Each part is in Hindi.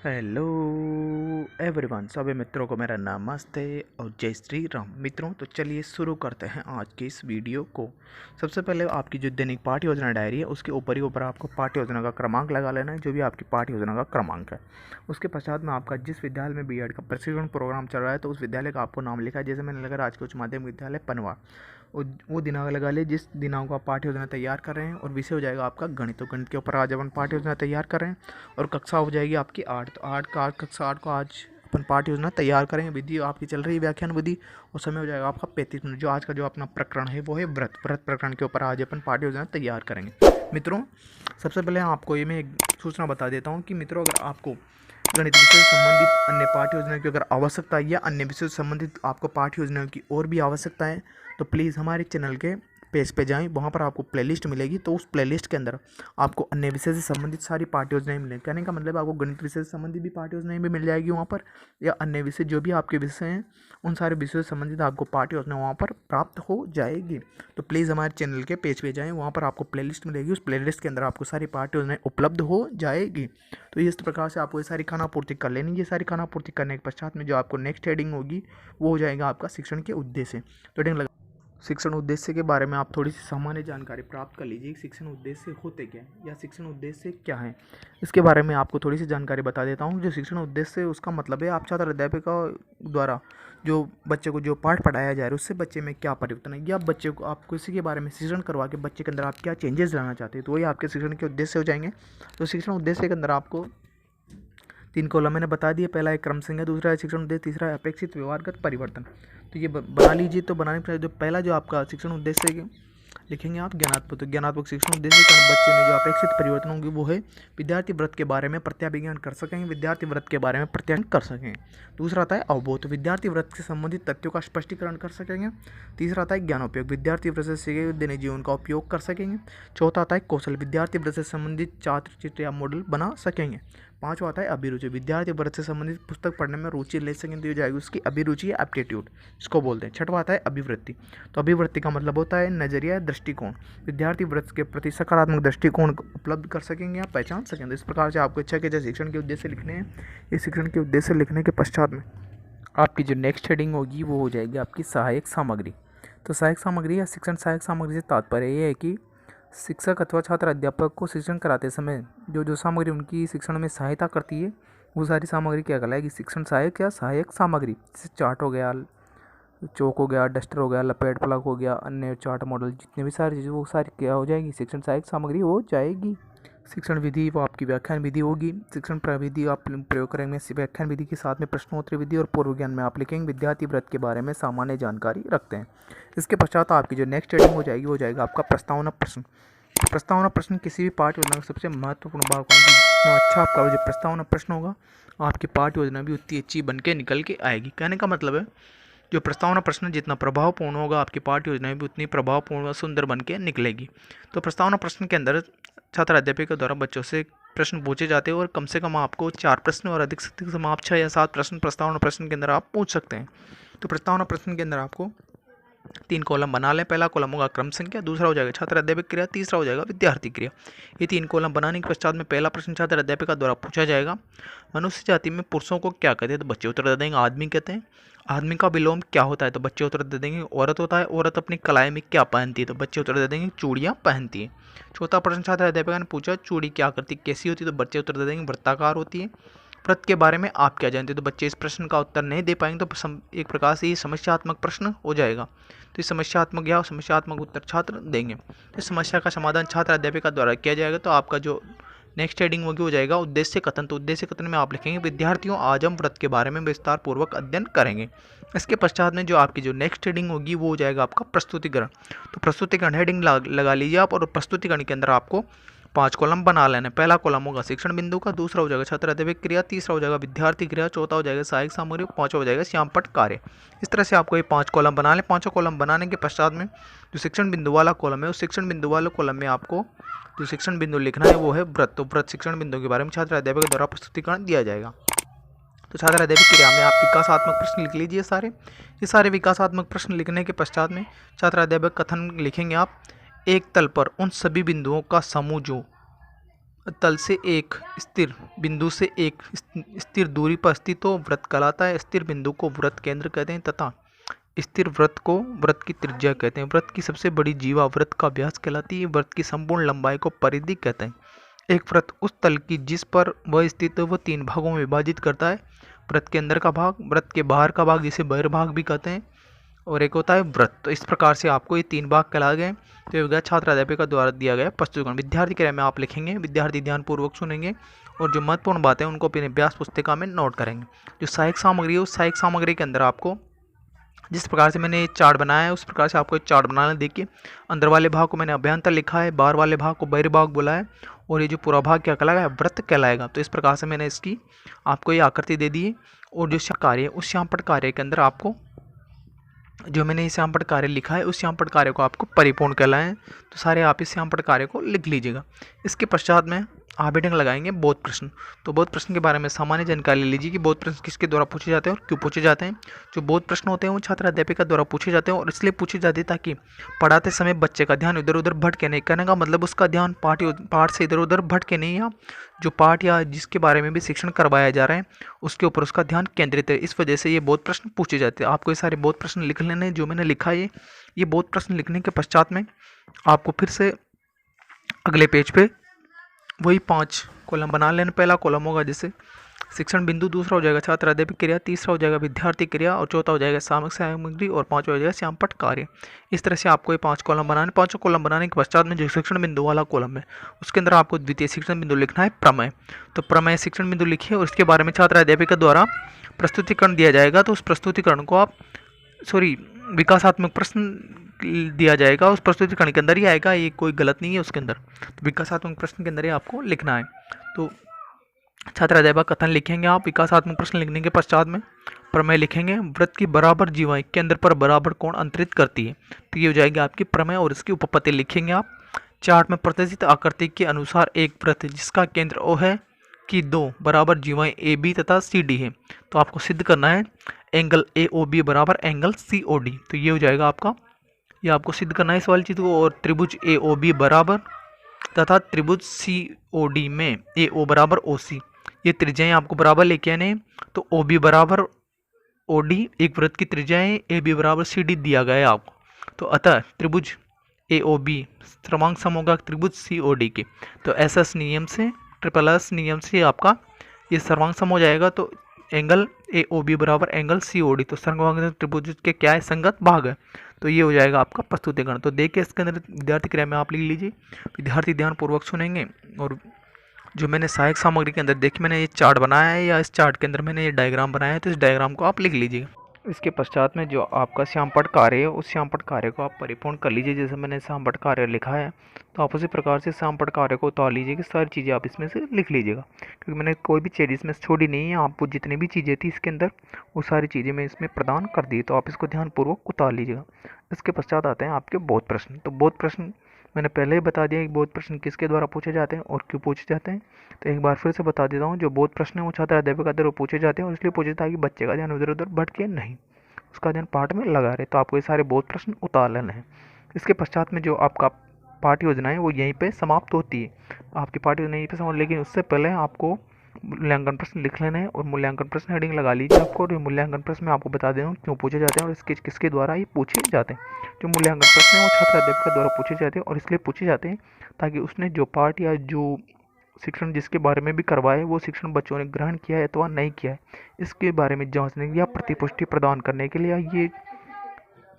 हेलो एवरीवन, सभी मित्रों को मेरा नमस्ते और जय श्री राम। मित्रों, तो चलिए शुरू करते हैं आज की इस वीडियो को। सबसे पहले आपकी जो दैनिक पाठ्य योजना डायरी है उसके ऊपर ही ऊपर आपको पाठ्य योजना का क्रमांक लगा लेना है, जो भी आपकी पाठ्य योजना का क्रमांक है। उसके पश्चात में आपका जिस विद्यालय में बीएड का प्रशिक्षण प्रोग्राम चल रहा है तो उस विद्यालय का आपको नाम लिखा है। जैसे मैंने लगा राजकीय उच्च माध्यमिक विद्यालय पनवा, वो दिनांक लगा ले जिस दिनांक को आप पाठ्य योजना तैयार कर रहे हैं, और विषय हो जाएगा आपका गणित। तो गणित के ऊपर आज अपन पाठ्य योजना तैयार कर रहे हैं और कक्षा हो जाएगी आपकी 8। तो कक्षा 8 को आज अपन पाठ्य योजना तैयार करेंगे। विधि आपकी चल रही है व्याख्यान विधि, और समय हो जाएगा आपका 35 मिनट। जो आज का जो अपना प्रकरण है वो है व्रत प्रकरण के ऊपर आज अपन पाठ्य योजना तैयार करेंगे। मित्रों, सबसे पहले आपको ये मैं एक सूचना बता देता हूँ कि मित्रों, अगर आपको गणित विषय से संबंधित अन्य पाठ्य योजना की अगर आवश्यकता है या अन्य विषय से संबंधित आपको पाठ्य योजना की और भी आवश्यकता है तो प्लीज़ हमारे चैनल के पेज पे जाएं। वहाँ पर आपको प्लेलिस्ट मिलेगी, तो उस प्लेलिस्ट के अंदर आपको अन्य विषय से संबंधित सारी पाठ्य योजनाएं मिलेंगी। कहने का मतलब आपको गणित विषय से संबंधित भी पाठ्य योजनाएं भी मिल जाएगी वहाँ पर, या अन्य विषय जो भी आपके विषय हैं उन सारे विषयों से संबंधित आपको पाठ्य योजना वहाँ पर प्राप्त हो जाएगी। तो प्लीज़ हमारे चैनल के पेज पे जाएँ, वहाँ पर आपको प्लेलिस्ट मिलेगी। उस प्लेलिस्ट के अंदर आपको सारी पाठ्य योजनाएं उपलब्ध हो जाएगी। तो इस प्रकार से आपको ये सारी खाना पूर्ति कर लेनी। ये सारी खाना पूर्ति करने के पश्चात में जो आपको नेक्स्ट हेडिंग होगी वो हो जाएगा आपका शिक्षण के उद्देश्य। तो हेडिंग लगा शिक्षण उद्देश्य के बारे में आप थोड़ी सी सामान्य जानकारी प्राप्त कर लीजिए। शिक्षण उद्देश्य होते क्या है या शिक्षण उद्देश्य क्या है, इसके बारे में आपको थोड़ी सी जानकारी बता देता हूँ। जो शिक्षण उद्देश्य है उसका मतलब है आप छात्र अध्यापकों द्वारा जो बच्चे को जो पाठ पढ़ाया जा रहा है उससे बच्चे में क्या परिवर्तन है, या बच्चे को आप किसी के बारे में शिक्षण करवा के बच्चे के अंदर आप क्या चेंजेस लाना चाहते हैं, तो वही आपके शिक्षण के उद्देश्य हो जाएंगे। तो शिक्षण उद्देश्य के अंदर आपको 3 कॉलम मैंने बता दिए। पहला है क्रम संज्ञा, दूसरा है शिक्षण उद्देश्य, तीसरा है अपेक्षित व्यवहारगत परिवर्तन। तो ये बना लीजिए। तो बनाने के जो पहला जो आपका शिक्षण उद्देश्य है लिखेंगे आप ज्ञानात्मक। तो ज्ञानात्मक शिक्षण उद्देश्य के कारण बच्चे में जो अपेक्षित परिवर्तन होंगे वो है विद्यार्थी व्रत के बारे में प्रत्याभिज्ञान कर सकेंगे, विद्यार्थी व्रत के बारे में प्रत्यायन कर सकेंगे। दूसरा आता है अवबोध, तो विद्यार्थी व्रत से संबंधित तथ्यों का स्पष्टीकरण कर सकेंगे। तीसरा आता है ज्ञानोपयोग, विद्यार्थी व्रत से सीखे हुए दैनिक जीवन का उपयोग कर सकेंगे। चौथा आता है कौशल, विद्यार्थी व्रत से संबंधित चार्ट चित्र या मॉडल बना सकेंगे। पांचवा आता है अभिरुचि, विद्यार्थी व्रत से संबंधित पुस्तक पढ़ने में रुचि ले सकेंगे, तो ये जाएगी उसकी अभिरुचि या एप्टीट्यूड, इसको बोलते हैं। छठवा आता है अभिवृत्ति, तो अभिवृत्ति का मतलब होता है नजरिया, दृष्टिकोण। विद्यार्थी व्रत के प्रति सकारात्मक दृष्टिकोण उपलब्ध कर सकेंगे या पहचान सकेंगे। इस प्रकार से आपको इच्छा के जैसे शिक्षण के उद्देश्य लिखने हैं। इस शिक्षण के उद्देश्य लिखने के पश्चात में आपकी जो नेक्स्ट हेडिंग होगी वो हो जाएगी आपकी सहायक सामग्री। तो सहायक सामग्री या शिक्षण सहायक सामग्री से तात्पर्य ये है कि शिक्षक अथवा छात्र अध्यापक को शिक्षण कराते समय जो सामग्री उनकी शिक्षण में सहायता करती है वो सारी सामग्री क्या कहलाएगी, शिक्षण सहायक या सहायक सामग्री। जैसे चार्ट हो गया, चौक हो गया, डस्टर हो गया, लपेट प्लग हो गया, अन्य चार्ट मॉडल, जितने भी सारी चीज़ें वो सारी क्या हो जाएगी, शिक्षण सहायक सामग्री हो जाएगी। शिक्षण विधि वो आपकी व्याख्यान विधि होगी। शिक्षण प्रविधि आप प्रयोग करेंगे व्याख्यान विधि के साथ में प्रश्नोत्तरी विधि और पूर्व ज्ञान में आप लिखेंगे विद्यार्थी व्रत के बारे में सामान्य जानकारी रखते हैं। इसके पश्चात आपकी जो नेक्स्ट हेडिंग हो जाएगी वो जाएगा आपका प्रस्तावना प्रश्न। प्रस्तावना प्रश्न किसी भी पाठ्य योजना का सबसे महत्वपूर्ण भाग होगा। जितना अच्छा आपका जो प्रस्तावना प्रश्न होगा आपकी पाठ्य योजना भी उतनी अच्छी बन के निकल के आएगी। कहने का मतलब है जो प्रस्तावना प्रश्न जितना प्रभावपूर्ण होगा आपकी पाठ्य योजना भी उतनी प्रभावपूर्ण और सुंदर बन के निकलेगी। तो प्रस्तावना प्रश्न के अंदर छात्र अध्यापकों द्वारा बच्चों से प्रश्न पूछे जाते हैं और कम से कम आपको 4 प्रश्न और अधिक से अधिक आप 6 या 7 प्रश्न प्रस्तावना प्रश्न के अंदर आप पूछ सकते हैं। तो प्रस्तावना प्रश्न के अंदर आपको 3 कॉलम बना लें। पहला कॉलम होगा क्रम संख्या, दूसरा हो जाएगा छात्र अध्यापक क्रिया, तीसरा हो जाएगा विद्यार्थी क्रिया। ये 3 कॉलम बनाने के पश्चात में पहला प्रश्न छात्र अध्यापक द्वारा पूछा जाएगा, मनुष्य जाति में पुरुषों को क्या कहते हैं, तो बच्चे उत्तर दे देंगे आदमी कहते हैं। आदमी का विलोम क्या होता है, तो बच्चे उत्तर दे देंगे औरत होता है। औरत अपनी कलाई में क्या पहनती है, तो बच्चे उत्तर दे देंगे चूड़ियाँ पहनती है। चौथा प्रश्न छात्र अध्यापक ने पूछा चूड़ी क्या करती कैसी होती है, तो बच्चे उत्तर दे देंगे वृत्ताकार होती है। व्रत के बारे में आप क्या जानते हैं, तो बच्चे इस प्रश्न का उत्तर नहीं दे पाएंगे, तो एक प्रकार से ये समस्यात्मक प्रश्न हो जाएगा। तो इस समस्यात्मक या समस्यात्मक उत्तर छात्र देंगे। तो इस समस्या का समाधान छात्र अध्यापक द्वारा किया जाएगा। तो आपका जो नेक्स्ट हेडिंग होगी हो जाएगा उद्देश्य कथन। तो उद्देश्य कथन में आप लिखेंगे विद्यार्थियों आज हम व्रत के बारे में विस्तार पूर्वक अध्ययन करेंगे। इसके पश्चात में जो आपकी जो नेक्स्ट हेडिंग होगी वो हो जाएगा आपका प्रस्तुतिकरण। तो प्रस्तुतिकरण हेडिंग लगा लीजिए आप, और प्रस्तुतिकरण के अंदर आपको 5 कॉलम बना लेना। पहला कॉलम होगा शिक्षण बिंदु का, दूसरा हो जाएगा छात्र अध्यापक क्रिया, तीसरा हो जाएगा विद्यार्थी क्रिया, चौथा हो जाएगा सहायक सामग्री, पांचवा हो जाएगा श्यामपट्ट कार्य। इस तरह से आपको ये 5 कॉलम बना लें। 5 कॉलम बनाने के पश्चात में जो शिक्षण बिंदु वाला कॉलम है उस शिक्षण बिंदु वाले कॉलम में आपको जो शिक्षण बिंदु लिखना है वो है व्रत। तो व्रत शिक्षण बिंदु के बारे में छात्र अध्यापक द्वारा प्रस्तुतिकरण दिया जाएगा। तो छात्र अध्यापक क्रिया में आप विकासात्मक प्रश्न लिख लीजिए सारे। ये सारे विकासात्मक प्रश्न लिखने के पश्चात में छात्र अध्यापक कथन लिखेंगे आप, एक तल पर उन सभी बिंदुओं का समूह जो तल से एक स्थिर बिंदु से एक स्थिर दूरी पर स्थित हो वृत्त कहलाता है। स्थिर बिंदु को वृत्त केंद्र कहते हैं तथा स्थिर वृत्त को वृत्त की त्रिज्या कहते हैं। वृत्त की सबसे बड़ी जीवा वृत्त का व्यास कहलाती है। वृत्त की संपूर्ण लंबाई को परिधि कहते हैं। एक वृत्त उस तल की जिस पर वह स्थित है वह 3 भागों में विभाजित करता है। वृत्त के अंदर का भाग, वृत्त के बाहर का भाग जिसे बहिर्भाग भी कहते हैं, और एक होता है वृत्त। तो इस प्रकार से आपको ये 3 भाग कहला गए। तो ये हो गया छात्र अध्यापक द्वारा दिया गया प्रस्तुतिकरण। विद्यार्थी क्रिया में आप लिखेंगे, विद्यार्थी ध्यानपूर्वक सुनेंगे और जो महत्वपूर्ण बातें उनको अपने अभ्यास पुस्तिका में नोट करेंगे। जो सहायक सामग्री है उस सहायक सामग्री के अंदर आपको जिस प्रकार से मैंने चार्ट बनाया है उस प्रकार से आपको एक चार्ट बनाना। देखिए, अंदर वाले भाग को मैंने अभ्यंतर लिखा है, बाहर वाले भाग को बहिर्भाग बोला है, और ये जो पूरा भाग क्या कहलाएगा, वृत्त कहलाएगा। तो इस प्रकार से मैंने इसकी आपको ये आकृति दे दी है। और जो कार्य है उस श्यामपट्ट कार्य के अंदर आपको जो मैंने इस श्यामपट्ट कार्य लिखा है उस श्यामपट्ट कार्य को आपको परिपूर्ण कहलाएं। तो सारे आप इस श्यामपट्ट कार्य को लिख लीजिएगा। इसके पश्चात में आप हेडिंग लगाएंगे बोध प्रश्न। तो बोध प्रश्न के बारे में सामान्य जानकारी ले लीजिए कि बोध प्रश्न किसके द्वारा पूछे जाते हैं और क्यों पूछे जाते हैं। जो बोध प्रश्न होते हैं वो छात्र अध्यापिका द्वारा पूछे जाते हैं और इसलिए पूछे जाते हैं ताकि पढ़ाते समय बच्चे का ध्यान इधर उधर भटके नहीं। कहने का मतलब उसका ध्यान पाठ से इधर उधर भटके नहीं, या जो पाठ या जिसके बारे में भी शिक्षण करवाया जा रहा है उसके ऊपर उसका ध्यान केंद्रित है। इस वजह से ये बोध प्रश्न पूछे जाते हैं। आपको ये सारे बोध प्रश्न लिख लेने जो मैंने लिखा है। ये बोध प्रश्न लिखने के पश्चात में आपको फिर से अगले पेज पे वही 5 कॉलम बना लेना। पहला कॉलम होगा जैसे शिक्षण बिंदु, दूसरा हो जाएगा छात्र अध्यापक क्रिया, तीसरा हो जाएगा विद्यार्थी क्रिया, और चौथा हो जाएगा सामग्रिक सामग्री, और पांचवा हो जाएगा श्यामपट्ट कार्य। इस तरह से आपको ये 5 कॉलम बनाने। 5 कॉलम बनाने के पश्चात में जो शिक्षण बिंदु वाला कॉलम है उसके अंदर आपको द्वितीय शिक्षण बिंदु लिखना है प्रमेय। तो प्रमेय शिक्षण बिंदु लिखिए और इसके बारे में छात्र अध्यापिका द्वारा प्रस्तुतिकरण दिया जाएगा। तो उस प्रस्तुतिकरण को आप विकासात्मक प्रश्न दिया जाएगा, उस प्रस्तुतिकरण के अंदर ही आएगा, ये कोई गलत नहीं है उसके अंदर। तो विकासात्मक प्रश्न के अंदर ही आपको लिखना है। तो छात्र अध्यापक कथन लिखेंगे आप। विकासात्मक प्रश्न लिखने के पश्चात में प्रमेय लिखेंगे। वृत्त की बराबर जीवाएं केंद्र पर बराबर कोण अंतरित करती है। तो ये हो जाएगी आपकी प्रमेय और इसकी उपपत्ति लिखेंगे आप। चार्ट में प्रदर्शित आकृति के अनुसार एक वृत्त जिसका केंद्र O है कि 2 बराबर जीवाएं AB तथा CD है। तो आपको सिद्ध करना है एंगल AOB बराबर एंगल COD। तो ये हो जाएगा आपका, ये आपको सिद्ध करना है इस वाली चीज़ को। और त्रिभुज AOB बराबर तथा त्रिभुज COD में AO बराबर OC, ये त्रिज्याएं आपको बराबर लेके आने। तो OB बराबर OD एक वृत्त की त्रिज्याएं, AB बराबर CD दिया गया है आपको। तो अतः त्रिभुज AOB क्रमांक सम होगा त्रिभुज COD के। तो SS नियम से, SSS नियम से आपका ये सर्वांग सम हो जाएगा। तो एंगल AOB बराबर एंगल COD, तो सर्वांग त्रिभुज के क्या है, संगत भाग है। तो ये हो जाएगा आपका प्रस्तुतिकरण। तो देखिए इसके अंदर विद्यार्थी क्रिया में आप लिख लीजिए। विद्यार्थी ध्यानपूर्वक सुनेंगे और जो मैंने सहायक सामग्री के अंदर देखिए मैंने ये चार्ट बनाया है, या इस चार्ट के अंदर मैंने ये डायग्राम बनाया है, तो इस डायग्राम को आप लिख लीजिए। इसके पश्चात में जो आपका श्यामपट्ट कार्य है उस श्यामपट्ट कार्य को आप परिपूर्ण कर लीजिए। जैसे मैंने श्यामपट्ट कार्य लिखा है तो आप उसी प्रकार से श्यामपट्ट कार्य को उतार लीजिए कि सारी चीज़ें आप इसमें से लिख लीजिएगा, क्योंकि मैंने कोई भी चीज़ इसमें छोड़ी नहीं है। आपको जितनी भी चीज़ें थी इसके अंदर वो सारी चीज़ें मैं इसमें प्रदान कर दी, तो आप इसको ध्यानपूर्वक उतार लीजिएगा। इसके पश्चात आते हैं आपके बोध प्रश्न। तो बोध प्रश्न मैंने पहले ही बता दिया कि बोध प्रश्न किसके द्वारा पूछे जाते हैं और क्यों पूछे जाते हैं। तो एक बार फिर से बता देता हूँ, जो बोध प्रश्न है वो छात्र अध्यापक द्वारा पूछे जाते हैं और इसलिए पूछे ताकि बच्चे का ध्यान उधर उधर भटके नहीं, उसका ध्यान पाठ में लगा रहे। तो आपको ये सारे बोध प्रश्न उतार लेने हैं। इसके पश्चात में जो आपका पाठ्य योजना है वो यहीं पे समाप्त होती है। आपकी पाठ्य योजना यहीं पे समाप्त, लेकिन उससे पहले आपको मूल्यांकन प्रश्न लिख लेने हैं और मूल्यांकन प्रश्न हेडिंग लगा लीजिए आपको। और मूल्यांकन प्रश्न में आपको बता दे रहा हूँ क्यों पूछे जाते हैं और इसके किसके द्वारा ये पूछे जाते हैं। जो मूल्यांकन प्रश्न है वो छात्र अध्यापक द्वारा पूछे जाते हैं और इसलिए पूछे जाते हैं ताकि उसने जो पाठ या जो शिक्षण जिसके बारे में भी करवाए वो शिक्षण बच्चों ने ग्रहण किया है अथवा नहीं किया है, इसके बारे में जांचने या प्रतिपुष्टि प्रदान करने के लिए या ये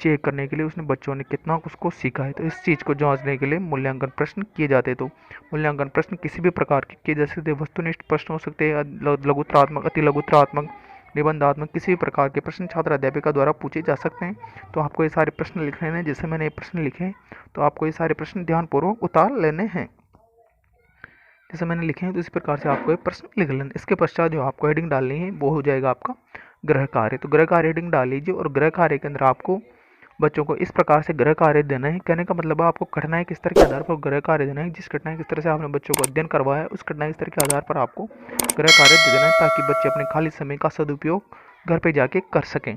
चेक करने के लिए उसने बच्चों ने कितना उसको सीखा है। तो इस चीज़ को जांचने के लिए मूल्यांकन प्रश्न किए जाते हैं। तो मूल्यांकन प्रश्न किसी भी प्रकार के किए जा सकते हैं। वस्तुनिष्ठ प्रश्न हो सकते हैं, लघुत्रात्मक, अति लघुत्रात्मक, निबंधात्मक, किसी भी प्रकार के प्रश्न छात्र अध्यापिका द्वारा पूछे जा सकते हैं। तो आपको ये सारे प्रश्न लिखने हैं। जैसे मैंने ये प्रश्न लिखे हैं तो आपको ये सारे प्रश्न ध्यानपूर्वक उतार लेने हैं। जैसे मैंने लिखे हैं तो इस प्रकार से आपको ये प्रश्न लिख लेना। इसके पश्चात जो आपको हेडिंग डालनी है वो हो जाएगा आपका गृह कार्य। तो गृह कार्य हेडिंग डाल लीजिए और गृह कार्य के अंदर आपको बच्चों को इस प्रकार से गृह कार्य देना है। कहने का मतलब है आपको कठिनाई किस तरह के आधार पर गृह कार्य देना है, जिस कठिनाई किस तरह से आपने बच्चों को अध्ययन करवाया है उस कठिनाई स्तर के आधार पर आपको गृह कार्य दे देना है, ताकि बच्चे अपने खाली समय का सदुपयोग घर पे जाके कर सकें।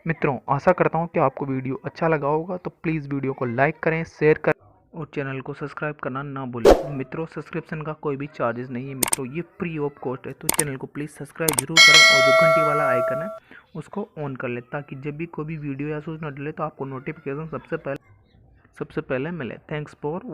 मित्रों, आशा करता हूँ कि आपको वीडियो अच्छा लगा होगा। तो प्लीज़ वीडियो को लाइक करें, शेयर करें और चैनल को सब्सक्राइब करना ना भूलें। मित्रों सब्सक्रिप्शन का कोई भी चार्जेस नहीं है मित्रों, ये फ्री ऑफ कॉस्ट है। तो चैनल को प्लीज़ सब्सक्राइब जरूर करें और जो घंटी वाला आइकन है उसको ऑन कर लें, ताकि जब भी कोई भी वीडियो या सूचना डले तो आपको नोटिफिकेशन सबसे पहले मिले। Thanks for watching.